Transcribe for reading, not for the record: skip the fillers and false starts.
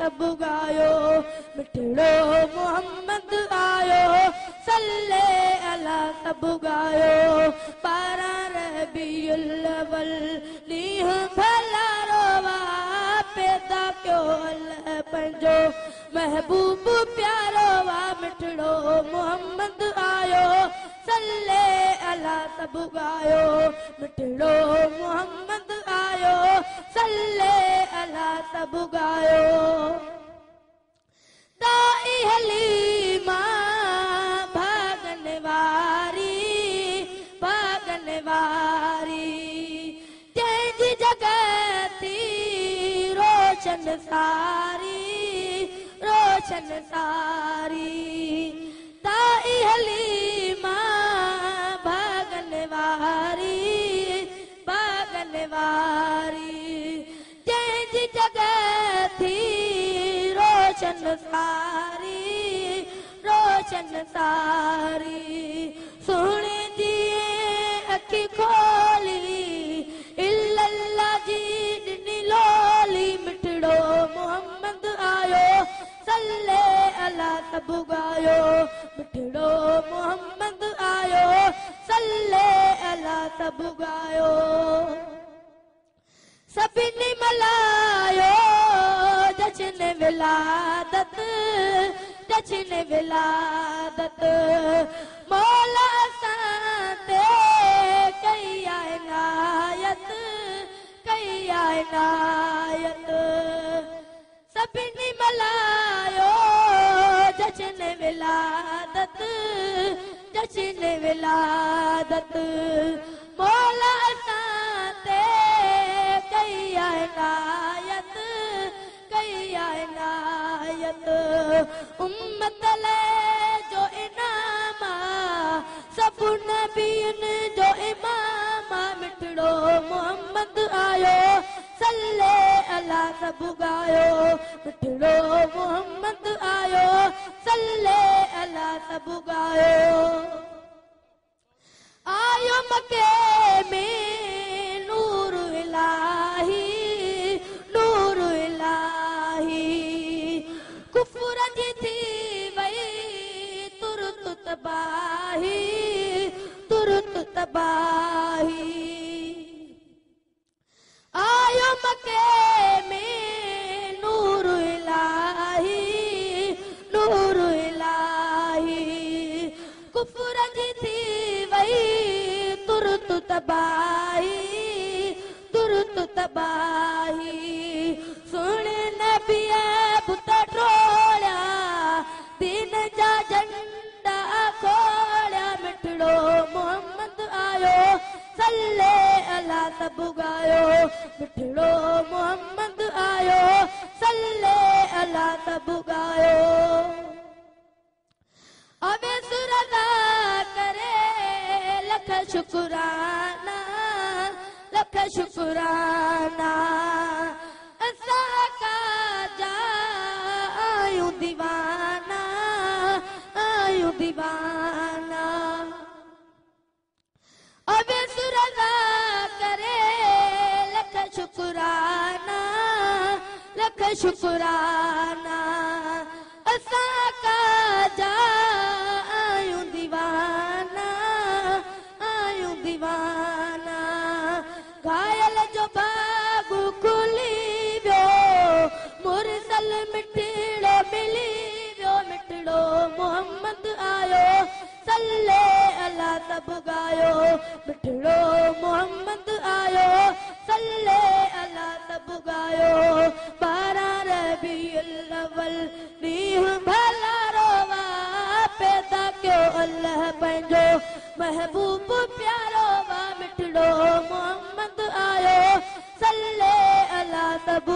सब गायो मिठड़ो मोहम्मद आयो सल्ले अला सब गायो 12 रबीउल अव्वल नीह भला रोवा पैदा क्यों अल्लाह पंजो महबूब प्यारो वा मिठड़ो मोहम्मद आयो सल्ले अला सब गायो मिठड़ो मोहम्मद आयो सल्ले अला सब गायो ताई हलीमा भागन वारी जंहिंजी जगह थी रोशन सारी ताई हलीमा भागन वारी जंहिंजी जगह थी रोशन सारी सुहिणे जी अखी खोली इल्लल्लाह जी ॾिनी लोली मिठड़ो मोहम्मद आयो सल्ले अला सब गायो मिठड़ो मोहम्मद आयो सल्ले अला सब गायो सभिनी मल्हायो जश्न विलादत मौला असां ते कई आहे इनायत सभिनी मल्हायो जश्न विलादत मौला असां ते कई आहे इनायत उम्मत लाइ जो इनाम सब नबियुनि जो इमाम मिठड़ो मोहम्मद आयो सल्ले अला सब गायो मिठड़ो मोहम्मद आयो सल्ले अला सब गायो आयो मके में नूर इलाही कुफर जी थी वई तुरत तबाही आयो मके में नूर इलाही कुफर जी थी वई तुरत तबाही सुन नबी बुत ट्रोलिया दीन जा झंडा खोलिया मिठड़ो मोहम्मद आयो सल्ले अला सब गायो मिठड़ो मोहम्मद आयो सल्ले अला सब गायो अबे सुरदा करे लख शुक्राना असां का जा आयूं दीवाना अबे सुरदा करे लख शुक्राना असां का जा आयूं दीवाना घायल जो बागु खुली वियो मुरसल मिठड़ो मिली वियो मिठड़ो मोहम्मद आयो सल्ले अला सब गायो मिठड़ो मोहम्मद आयो सल्ले अला सब गायो 12 रबीउल अव्वल नीह भला रोवा पैदा क्यों अल्लाह पंजो महबूब प्यारो वा मिठड़ो मोहम्मद आयो सल्ले अला सब